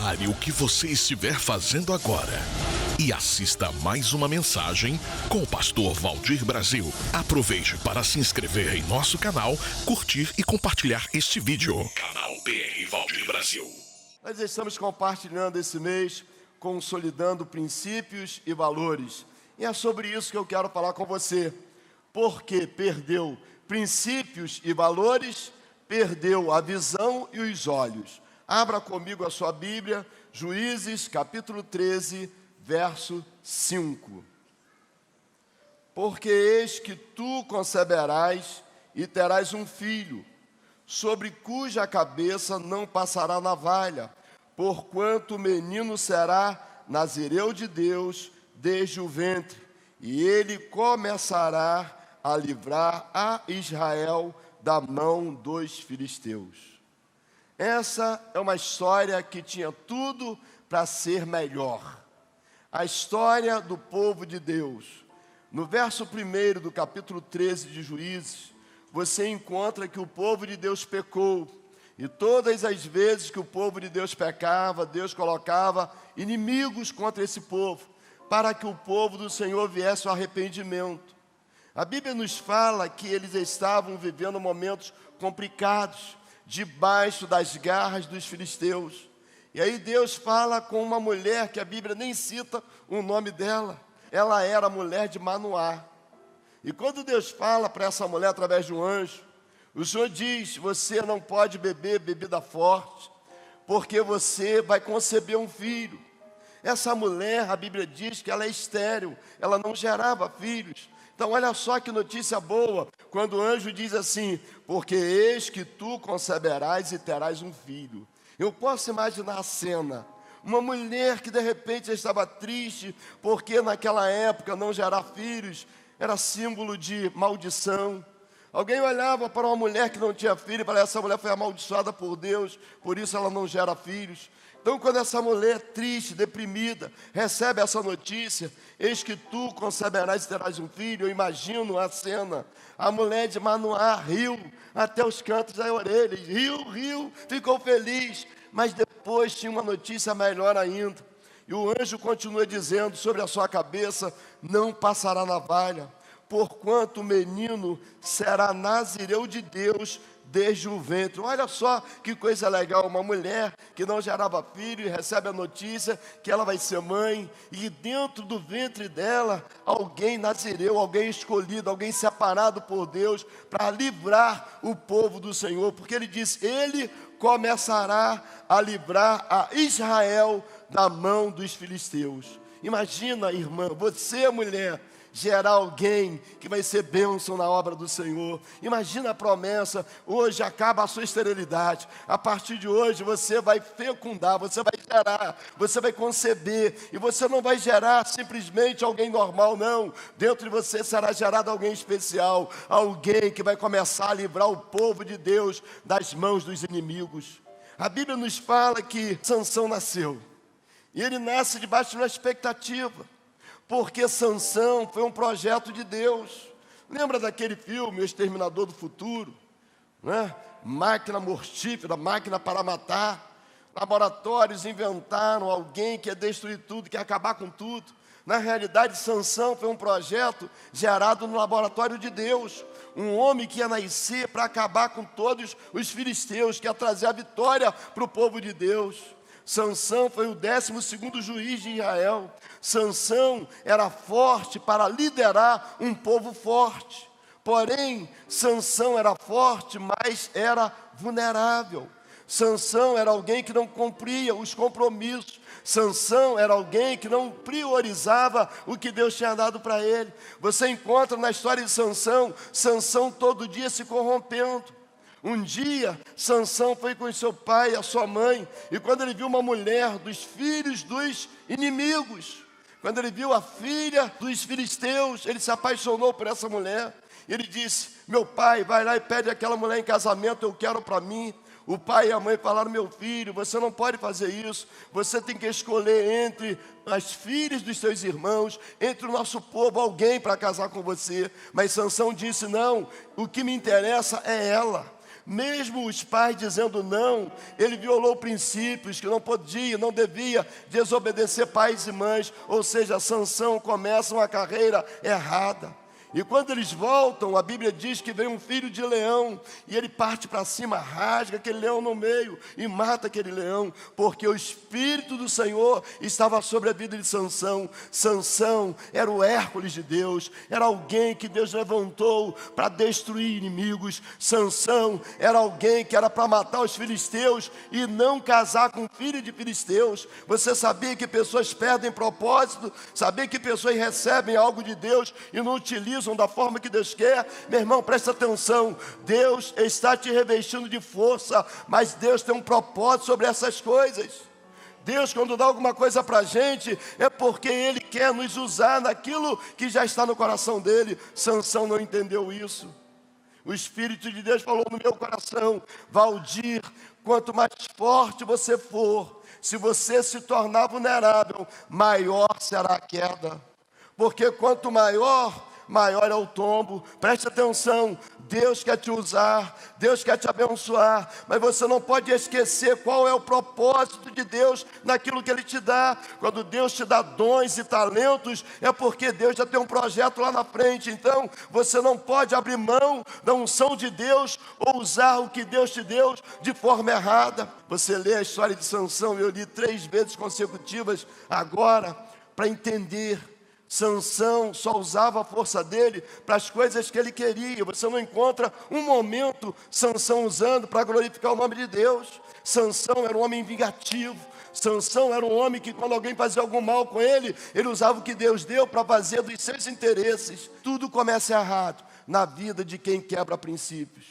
Pare o que você estiver fazendo agora e assista a mais uma mensagem com o pastor Valdir Brasil. Aproveite para se inscrever em nosso canal, curtir e compartilhar este vídeo. Canal BR Valdir Brasil. Nós estamos compartilhando esse mês, consolidando princípios e valores. E é sobre isso que eu quero falar com você. Porque perdeu princípios e valores, perdeu a visão e os olhos. Abra comigo a sua Bíblia, Juízes, capítulo 13, verso 5. Porque eis que tu conceberás e terás um filho, sobre cuja cabeça não passará navalha, porquanto o menino será nazireu de Deus desde o ventre, e ele começará a livrar a Israel da mão dos filisteus. Essa é uma história que tinha tudo para ser melhor. A história do povo de Deus. No verso 1 do capítulo 13 de Juízes, você encontra que o povo de Deus pecou. E todas as vezes que o povo de Deus pecava, Deus colocava inimigos contra esse povo, para que o povo do Senhor viesse ao arrependimento. A Bíblia nos fala que eles estavam vivendo momentos complicados, debaixo das garras dos filisteus. E aí Deus fala com uma mulher que a Bíblia nem cita o nome dela. Ela era a mulher de Manoá. E quando Deus fala para essa mulher através de um anjo, o Senhor diz: você não pode beber bebida forte, porque você vai conceber um filho. Essa mulher, a Bíblia diz que ela é estéril, ela não gerava filhos. Então olha só que notícia boa, quando o anjo diz assim: porque eis que tu conceberás e terás um filho. Eu posso imaginar a cena, uma mulher que de repente estava triste, porque naquela época não gerar filhos era símbolo de maldição. Alguém olhava para uma mulher que não tinha filho e falava: essa mulher foi amaldiçoada por Deus, por isso ela não gera filhos. Então, quando essa mulher triste, deprimida, recebe essa notícia: eis que tu conceberás e terás um filho. Eu imagino a cena, a mulher de Manoá riu até os cantos das orelhas, riu, ficou feliz. Mas depois tinha uma notícia melhor ainda. E o anjo continua dizendo: sobre a sua cabeça não passará navalha, porquanto o menino será nazireu de Deus desde o ventre. Olha só que coisa legal, uma mulher que não gerava filho e recebe a notícia que ela vai ser mãe, e dentro do ventre dela, alguém nazireu, alguém escolhido, alguém separado por Deus para livrar o povo do Senhor, porque ele diz: ele começará a livrar a Israel da mão dos filisteus. Imagina, irmã, você, mulher, gerar alguém que vai ser bênção na obra do Senhor. Imagina a promessa: hoje acaba a sua esterilidade, a partir de hoje você vai fecundar, você vai gerar, você vai conceber, e você não vai gerar simplesmente alguém normal, não. Dentro de você será gerado alguém especial, alguém que vai começar a livrar o povo de Deus das mãos dos inimigos. A Bíblia nos fala que Sansão nasceu, e ele nasce debaixo de uma expectativa, porque Sansão foi um projeto de Deus. Lembra daquele filme, O Exterminador do Futuro? Né? Máquina mortífera, máquina para matar. Laboratórios inventaram alguém que ia destruir tudo, que ia acabar com tudo. Na realidade, Sansão foi um projeto gerado no laboratório de Deus. Um homem que ia nascer para acabar com todos os filisteus, que ia trazer a vitória para o povo de Deus. Sansão foi o 12º juiz de Israel. Sansão era forte para liderar um povo forte. Porém, Sansão era forte, mas era vulnerável. Sansão era alguém que não cumpria os compromissos. Sansão era alguém que não priorizava o que Deus tinha dado para ele. Você encontra na história de Sansão, Sansão todo dia se corrompendo. Um dia, Sansão foi com seu pai e a sua mãe, e quando ele viu uma mulher dos filhos dos inimigos, quando ele viu a filha dos filisteus, ele se apaixonou por essa mulher. Ele disse: meu pai, vai lá e pede aquela mulher em casamento, eu quero para mim. O pai e a mãe falaram: meu filho, você não pode fazer isso, você tem que escolher entre as filhas dos seus irmãos, entre o nosso povo, alguém para casar com você. Mas Sansão disse: não, o que me interessa é ela. Mesmo os pais dizendo não, ele violou princípios que não podia, não devia desobedecer pais e mães. Ou seja, Sansão começa uma carreira errada. E quando eles voltam, a Bíblia diz que vem um filho de leão, e ele parte para cima, rasga aquele leão no meio e mata aquele leão, porque o Espírito do Senhor estava sobre a vida de Sansão. Sansão era o Hércules de Deus, era alguém que Deus levantou para destruir inimigos. Sansão era alguém que era para matar os filisteus e não casar com filho de filisteus. Você sabia que pessoas perdem propósito? Sabia que pessoas recebem algo de Deus e não utilizam da forma que Deus quer? Meu irmão, presta atenção, Deus está te revestindo de força, mas Deus tem um propósito sobre essas coisas. Deus, quando dá alguma coisa para a gente, é porque Ele quer nos usar naquilo que já está no coração dele. Sansão não entendeu isso. O Espírito de Deus falou no meu coração: Valdir, quanto mais forte você for, se você se tornar vulnerável, maior será a queda. Porque quanto maior é o tombo. Preste atenção, Deus quer te usar, Deus quer te abençoar, mas você não pode esquecer qual é o propósito de Deus naquilo que Ele te dá. Quando Deus te dá dons e talentos, é porque Deus já tem um projeto lá na frente. Então, você não pode abrir mão da unção de Deus ou usar o que Deus te deu de forma errada. Você lê a história de Sansão, eu li 3 vezes consecutivas agora, para entender. Sansão só usava a força dele para as coisas que ele queria. Você não encontra um momento Sansão usando para glorificar o nome de Deus. Sansão era um homem vingativo. Sansão era um homem que, quando alguém fazia algum mal com ele, ele usava o que Deus deu para fazer dos seus interesses. Tudo começa errado na vida de quem quebra princípios.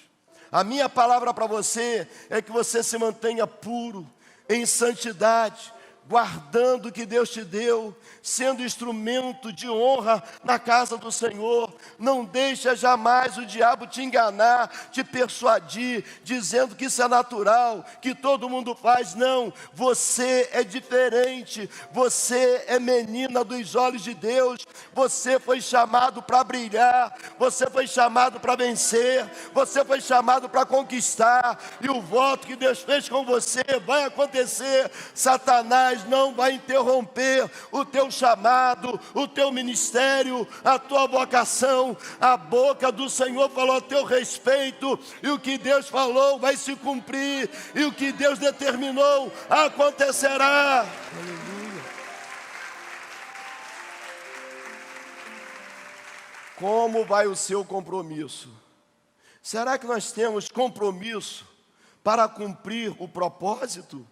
A minha palavra para você é que você se mantenha puro, em santidade, guardando o que Deus te deu, sendo instrumento de honra na casa do Senhor. Não deixa jamais o diabo te enganar, te persuadir, dizendo que isso é natural, que todo mundo faz. Não, você é diferente, você é menina dos olhos de Deus, você foi chamado para brilhar, você foi chamado para vencer, você foi chamado para conquistar, e o voto que Deus fez com você vai acontecer. Satanás não vai interromper o teu chamado, o teu ministério, a tua vocação. A boca do Senhor falou a teu respeito, e o que Deus falou vai se cumprir, e o que Deus determinou acontecerá. Aleluia. Como vai o seu compromisso? Será que nós temos compromisso para cumprir o propósito?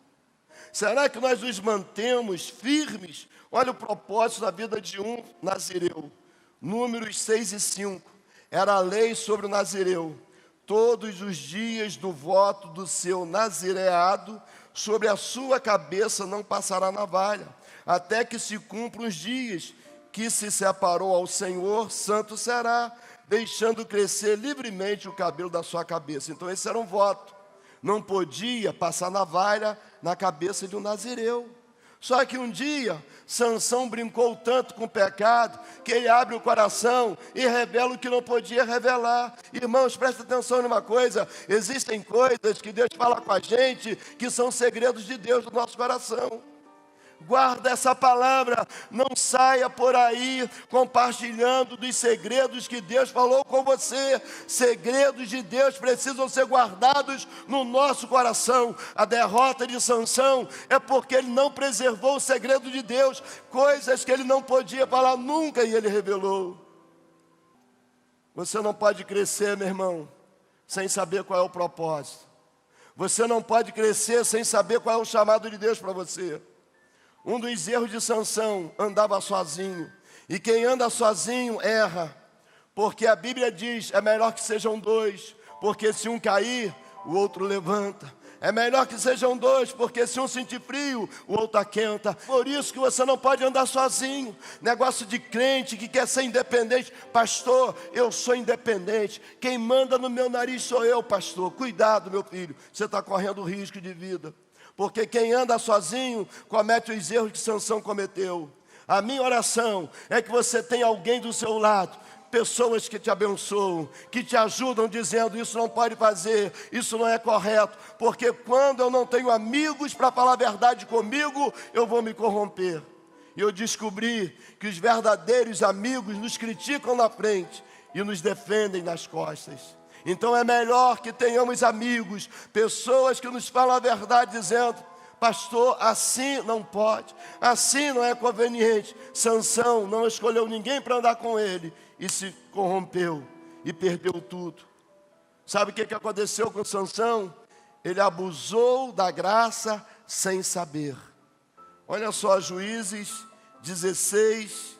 Será que nós nos mantemos firmes? Olha o propósito da vida de um nazireu. Números 6 e 5. Era a lei sobre o nazireu. Todos os dias do voto do seu nazireado, sobre a sua cabeça não passará navalha, até que se cumpram os dias que se separou ao Senhor, santo será, deixando crescer livremente o cabelo da sua cabeça. Então esse era um voto. Não podia passar navalha na cabeça de um nazireu. Só que um dia, Sansão brincou tanto com o pecado, que ele abre o coração e revela o que não podia revelar. Irmãos, presta atenção numa coisa: existem coisas que Deus fala com a gente, que são segredos de Deus no nosso coração. Guarda essa palavra, não saia por aí compartilhando dos segredos que Deus falou com você. Segredos de Deus precisam ser guardados no nosso coração. A derrota de Sansão é porque ele não preservou o segredo de Deus, coisas que ele não podia falar nunca, e ele revelou. Você não pode crescer, meu irmão, sem saber qual é o propósito. Você não pode crescer sem saber qual é o chamado de Deus para você. Um dos erros de Sansão: andava sozinho. E quem anda sozinho erra. Porque a Bíblia diz: é melhor que sejam 2, porque se um cair, o outro levanta. É melhor que sejam 2, porque se um sentir frio, o outro aquenta. Por isso que você não pode andar sozinho. Negócio de crente que quer ser independente. Pastor, eu sou independente. Quem manda no meu nariz sou eu, pastor. Cuidado, meu filho, você está correndo risco de vida. Porque quem anda sozinho comete os erros que Sansão cometeu. A minha oração é que você tenha alguém do seu lado pessoas que te abençoam, que te ajudam dizendo isso não pode fazer, isso não é correto, porque quando eu não tenho amigos para falar a verdade comigo, eu vou me corromper. E eu descobri que os verdadeiros amigos nos criticam na frente e nos defendem nas costas. Então é melhor que tenhamos amigos, pessoas que nos falam a verdade dizendo: pastor, assim não pode, assim não é conveniente. Sansão não escolheu ninguém para andar com ele e se corrompeu e perdeu tudo. Sabe o que aconteceu com Sansão? Ele abusou da graça sem saber. Olha só, Juízes 16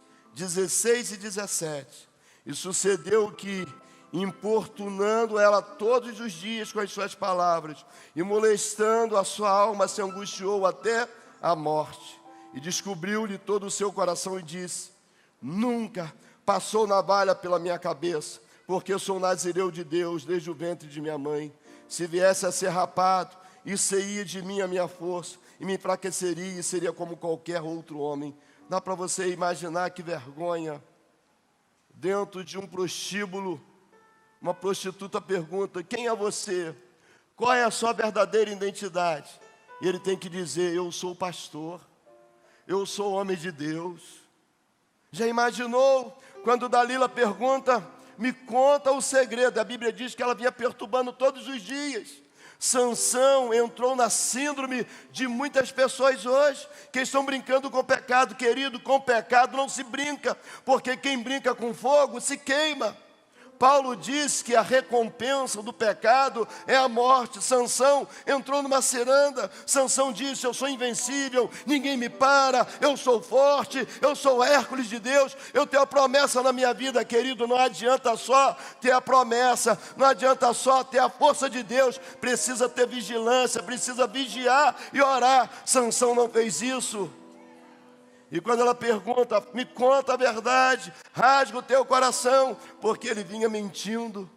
e 17. E sucedeu que, importunando ela todos os dias com as suas palavras, e molestando a sua alma, se angustiou até a morte. E descobriu-lhe todo o seu coração e disse: nunca passou navalha pela minha cabeça, porque eu sou nazireu de Deus desde o ventre de minha mãe. Se viesse a ser rapado, isso ia de mim a minha força, e me enfraqueceria e seria como qualquer outro homem. Dá para você imaginar que vergonha. Dentro de um prostíbulo, uma prostituta pergunta: quem é você? Qual é a sua verdadeira identidade? E ele tem que dizer: eu sou pastor, eu sou homem de Deus. Já imaginou quando Dalila pergunta: me conta o segredo? A Bíblia diz que ela vinha perturbando todos os dias. Sansão entrou na síndrome de muitas pessoas hoje, que estão brincando com o pecado. Querido, com o pecado não se brinca, porque quem brinca com fogo se queima. Paulo diz que a recompensa do pecado é a morte. Sansão entrou numa ciranda. Sansão disse: eu sou invencível, ninguém me para, eu sou forte, eu sou Hércules de Deus, eu tenho a promessa na minha vida. Querido, não adianta só ter a promessa, não adianta só ter a força de Deus, precisa ter vigilância, precisa vigiar e orar. Sansão não fez isso. E quando ela pergunta: me conta a verdade, rasga o teu coração, porque ele vinha mentindo.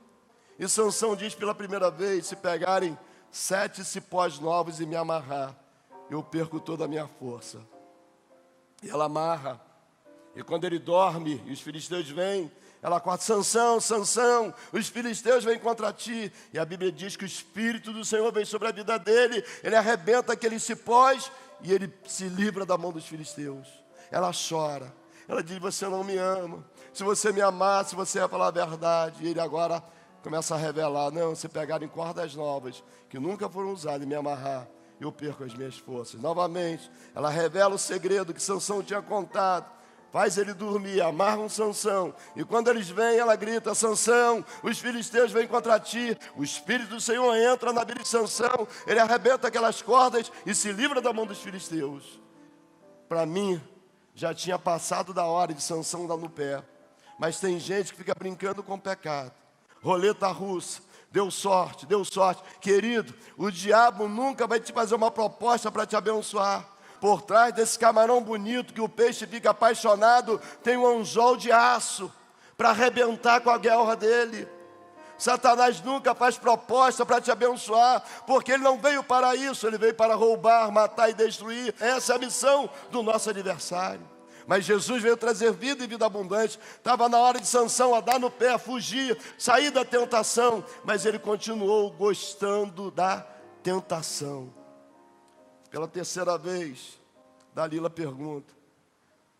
E Sansão diz pela primeira vez: se pegarem 7 cipós novos e me amarrar, eu perco toda a minha força. E ela amarra. E quando ele dorme e os filisteus vêm, ela acorda: Sansão, Sansão, os filisteus vêm contra ti. E a Bíblia diz que o Espírito do Senhor vem sobre a vida dele, ele arrebenta aqueles cipós e ele se livra da mão dos filisteus. Ela chora, ela diz: você não me ama, se você me amasse, você ia falar a verdade. E ele agora começa a revelar: não, se pegarem cordas novas, que nunca foram usadas, e me amarrar, eu perco as minhas forças. Novamente, ela revela o segredo que Sansão tinha contado, faz ele dormir, amarram Sansão, e quando eles vêm, ela grita: Sansão, os filisteus vêm contra ti. O Espírito do Senhor entra na vida de Sansão, ele arrebenta aquelas cordas e se livra da mão dos filisteus. Para mim, já tinha passado da hora de Sansão dar no pé. Mas tem gente que fica brincando com o pecado. Roleta russa, deu sorte, deu sorte. Querido, o diabo nunca vai te fazer uma proposta para te abençoar. Por trás desse camarão bonito que o peixe fica apaixonado, tem um anzol de aço para arrebentar com a guerra dele. Satanás nunca faz proposta para te abençoar, porque ele não veio para isso, ele veio para roubar, matar e destruir. Essa é a missão do nosso adversário. Mas Jesus veio trazer vida e vida abundante. Estava na hora de Sansão a dar no pé, fugir, sair da tentação, mas ele continuou gostando da tentação. Pela terceira vez, Dalila pergunta: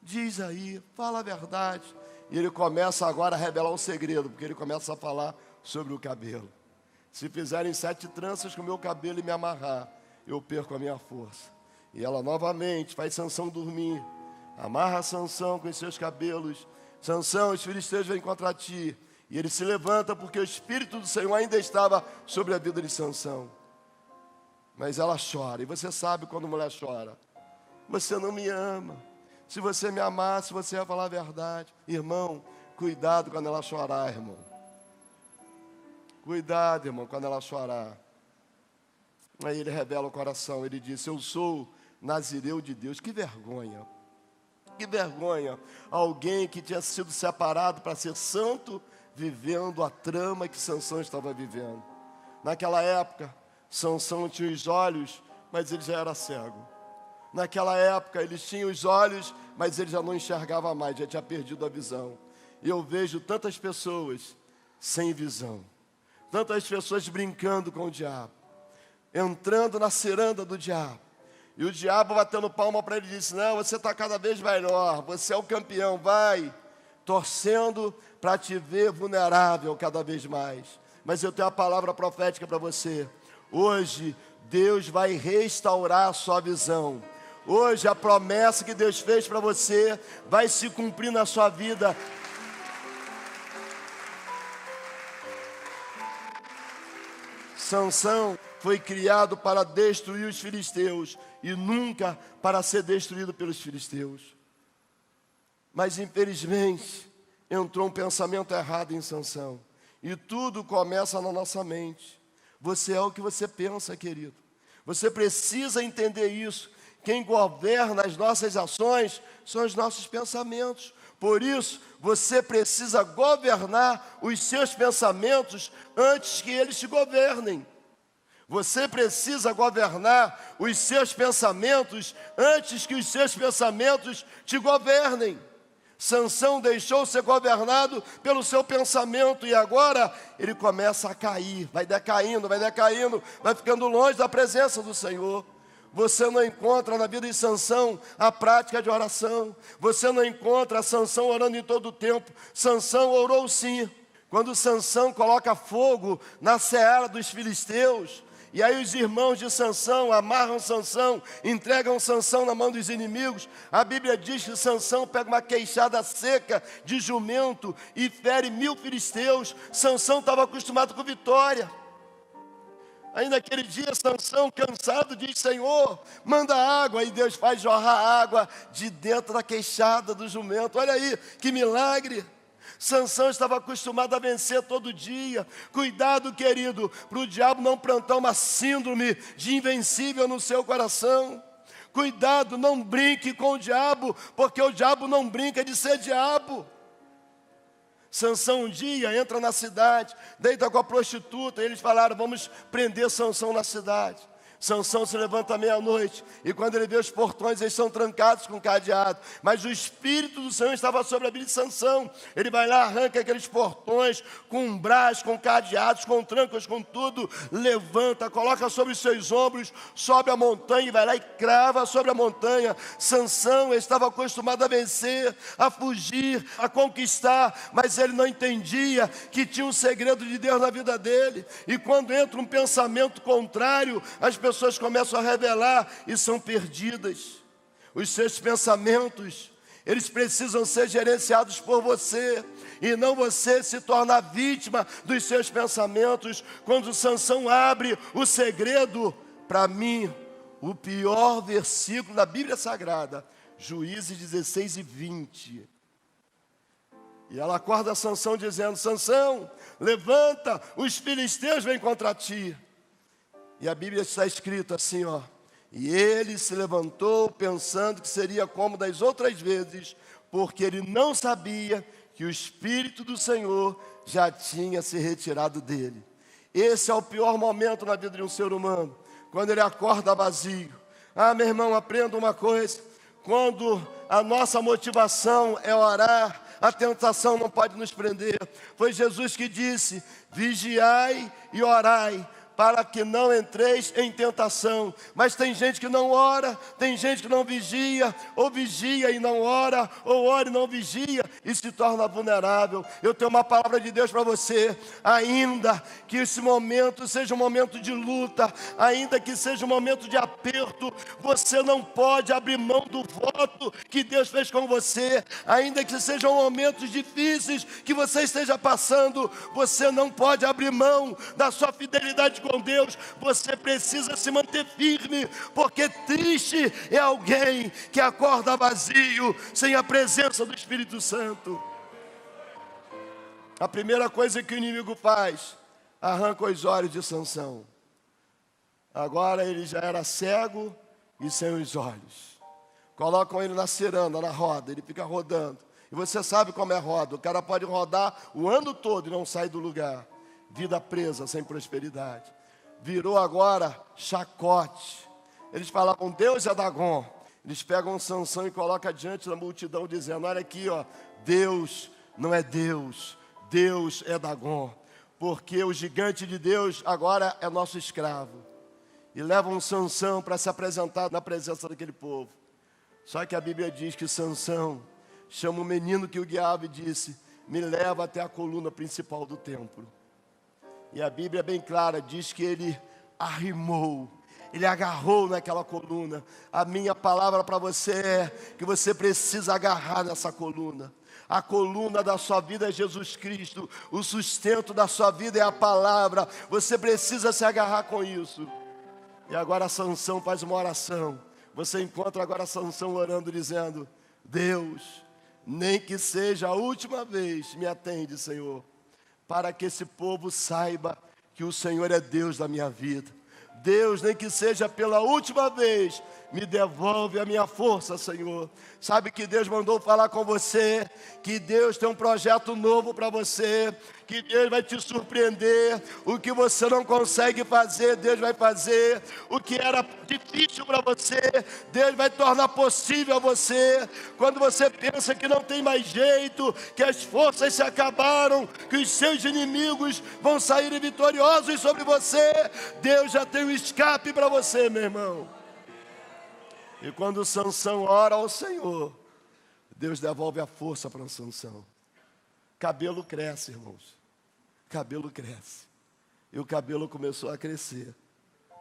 diz aí, fala a verdade. E ele começa agora a revelar um segredo, porque ele começa a falar sobre o cabelo. Se fizerem 7 tranças com o meu cabelo e me amarrar, eu perco a minha força. E ela novamente faz Sansão dormir, amarra Sansão com os seus cabelos. Sansão, os filisteus vêm contra ti. E ele se levanta, porque o Espírito do Senhor ainda estava sobre a vida de Sansão. Mas ela chora, e você sabe quando a mulher chora: você não me ama. Se você me amasse, você ia falar a verdade. Irmão, cuidado quando ela chorar, irmão. Cuidado, irmão, quando ela chorar. Aí ele revela o coração, ele diz: eu sou nazireu de Deus. Que vergonha, que vergonha. Alguém que tinha sido separado para ser santo, vivendo a trama que Sansão estava vivendo. Naquela época, Sansão tinha os olhos, mas ele já era cego. Naquela época, eles tinham os olhos, mas ele já não enxergava mais, já tinha perdido a visão. E eu vejo tantas pessoas sem visão, tantas pessoas brincando com o diabo, entrando na ciranda do diabo. E o diabo batendo palma para ele, disse: não, você está cada vez melhor, você é o campeão, vai, torcendo para te ver vulnerável cada vez mais. Mas eu tenho a palavra profética para você. Hoje, Deus vai restaurar a sua visão. Hoje, a promessa que Deus fez para você vai se cumprir na sua vida. Sansão foi criado para destruir os filisteus e nunca para ser destruído pelos filisteus. Mas infelizmente entrou um pensamento errado em Sansão. E tudo começa na nossa mente. Você é o que você pensa, querido. Você precisa entender isso. Quem governa as nossas ações são os nossos pensamentos. Por isso, você precisa governar os seus pensamentos antes que eles te governem. Você precisa governar os seus pensamentos antes que os seus pensamentos te governem. Sansão deixou ser governado pelo seu pensamento e agora ele começa a cair, vai decaindo, vai ficando longe da presença do Senhor. Você não encontra na vida de Sansão a prática de oração. Você não encontra Sansão orando em todo o tempo. Sansão orou sim. Quando Sansão coloca fogo na seara dos filisteus, e aí os irmãos de Sansão amarram Sansão, entregam Sansão na mão dos inimigos. A Bíblia diz que Sansão pega uma queixada seca de jumento e fere 1000 filisteus. Sansão estava acostumado com vitória. Aí naquele dia Sansão, cansado, diz: Senhor, manda água. E Deus faz jorrar água de dentro da queixada do jumento. Olha aí, que milagre. Sansão estava acostumado a vencer todo dia. Cuidado, querido, para o diabo não plantar uma síndrome de invencível no seu coração. Cuidado, não brinque com o diabo, porque o diabo não brinca de ser diabo. Sansão um dia entra na cidade, deita com a prostituta, e eles falaram: vamos prender Sansão na cidade. Sansão se levanta à meia-noite, e quando ele vê os portões, eles são trancados com cadeado, mas o Espírito do Senhor estava sobre a vida de Sansão. Ele vai lá, arranca aqueles portões, com umbrais, com cadeados, com trancas, com tudo, levanta, coloca sobre os seus ombros, sobe a montanha, e vai lá e crava sobre a montanha. Sansão estava acostumado a vencer, a fugir, a conquistar, mas ele não entendia que tinha um segredo de Deus na vida dele, e quando entra um pensamento contrário, as pessoas começam a revelar e são perdidas. Os seus pensamentos, eles precisam ser gerenciados por você, e não você se tornar vítima dos seus pensamentos. Quando Sansão abre o segredo, para mim, o pior versículo da Bíblia Sagrada, Juízes 16 e 20. E ela acorda Sansão dizendo: Sansão, levanta, os filisteus vêm contra ti. E a Bíblia está escrito assim, ó: e ele se levantou pensando que seria como das outras vezes, porque ele não sabia que o Espírito do Senhor já tinha se retirado dele. Esse é o pior momento na vida de um ser humano, quando ele acorda vazio. Ah, meu irmão, aprenda uma coisa: quando a nossa motivação é orar, a tentação não pode nos prender. Foi Jesus que disse: vigiai e orai, para que não entreis em tentação. Mas tem gente que não ora, tem gente que não vigia, ou vigia e não ora, ou ora e não vigia, e se torna vulnerável. Eu tenho uma palavra de Deus para você: ainda que esse momento seja um momento de luta, ainda que seja um momento de aperto, você não pode abrir mão do voto que Deus fez com você. Ainda que sejam momentos difíceis que você esteja passando, você não pode abrir mão da sua fidelidade com Deus. Você precisa se manter firme, porque triste é alguém que acorda vazio, sem a presença do Espírito Santo. A primeira coisa que o inimigo faz, arranca os olhos de Sansão. Agora ele já era cego e sem os olhos. Colocam ele na ciranda, na roda, ele fica rodando. E você sabe como é roda: o cara pode rodar o ano todo e não sai do lugar. Vida presa, sem prosperidade. Virou agora chacote. Eles falavam: Deus é Dagon. Eles pegam Sansão e colocam diante da multidão, dizendo: olha aqui, ó, Deus não é Deus. Deus é Dagon. Porque o gigante de Deus agora é nosso escravo. E levam Sansão para se apresentar na presença daquele povo. Só que a Bíblia diz que Sansão chama o menino que o guiava e disse: me leva até a coluna principal do templo. E a Bíblia é bem clara, diz que ele arrimou, ele agarrou naquela coluna. A minha palavra para você é que você precisa agarrar nessa coluna. A coluna da sua vida é Jesus Cristo. O sustento da sua vida é a palavra. Você precisa se agarrar com isso. E agora Sansão faz uma oração. Você encontra agora Sansão orando, dizendo: Deus, nem que seja a última vez, me atende, Senhor, para que esse povo saiba que o Senhor é Deus da minha vida. Deus, nem que seja pela última vez, me devolve a minha força, Senhor. Sabe que Deus mandou falar com você, que Deus tem um projeto novo para você, que Deus vai te surpreender. O que você não consegue fazer, Deus vai fazer. O que era difícil para você, Deus vai tornar possível a você. Quando você pensa que não tem mais jeito, que as forças se acabaram, que os seus inimigos vão sair vitoriosos sobre você, Deus já tem um escape para você, meu irmão. E quando Sansão ora ao Senhor, Deus devolve a força para Sansão. Cabelo cresce, irmãos. Cabelo cresce. E o cabelo começou a crescer.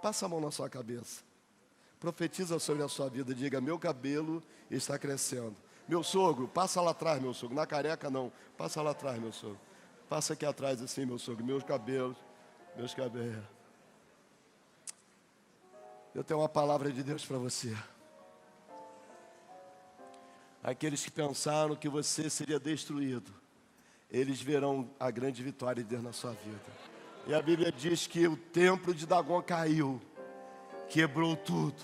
Passa a mão na sua cabeça. Profetiza sobre a sua vida. Diga: meu cabelo está crescendo. Meu sogro, passa lá atrás, meu sogro. Na careca não. Passa lá atrás, meu sogro. Passa aqui atrás assim, meu sogro. Meus cabelos. Eu tenho uma palavra de Deus para você. Aqueles que pensaram que você seria destruído, eles verão a grande vitória de Deus na sua vida. E a Bíblia diz que o templo de Dagon caiu, quebrou tudo.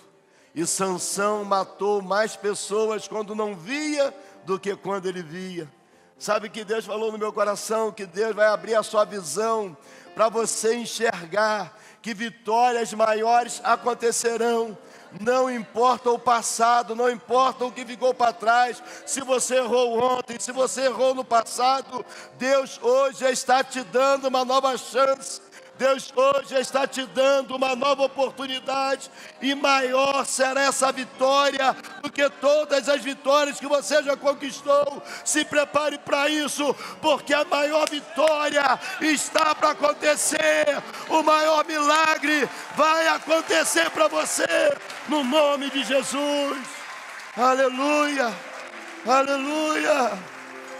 E Sansão matou mais pessoas quando não via do que quando ele via. Sabe que Deus falou no meu coração, que Deus vai abrir a sua visão para você enxergar que vitórias maiores acontecerão. Não importa o passado, não importa o que ficou para trás. Se você errou ontem, se você errou no passado, Deus hoje está te dando uma nova chance. Deus hoje está te dando uma nova oportunidade, e maior será essa vitória do que todas as vitórias que você já conquistou. Se prepare para isso, porque a maior vitória está para acontecer. O maior milagre vai acontecer para você, no nome de Jesus. Aleluia, aleluia,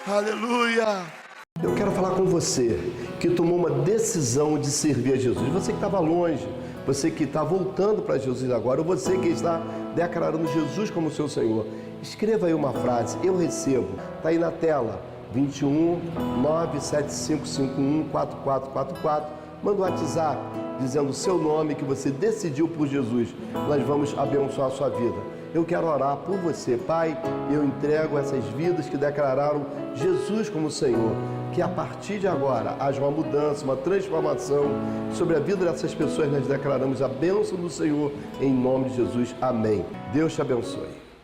aleluia. Eu quero falar com você que tomou uma decisão de servir a Jesus. Você que estava longe, você que está voltando para Jesus agora, ou você que está declarando Jesus como seu Senhor. Escreva aí uma frase: eu recebo. Está aí na tela, 21 97551 4444. Manda um WhatsApp dizendo o seu nome, que você decidiu por Jesus. Nós vamos abençoar a sua vida. Eu quero orar por você. Pai, eu entrego essas vidas que declararam Jesus como Senhor. Que a partir de agora haja uma mudança, uma transformação sobre a vida dessas pessoas. Nós declaramos a bênção do Senhor em nome de Jesus. Amém. Deus te abençoe.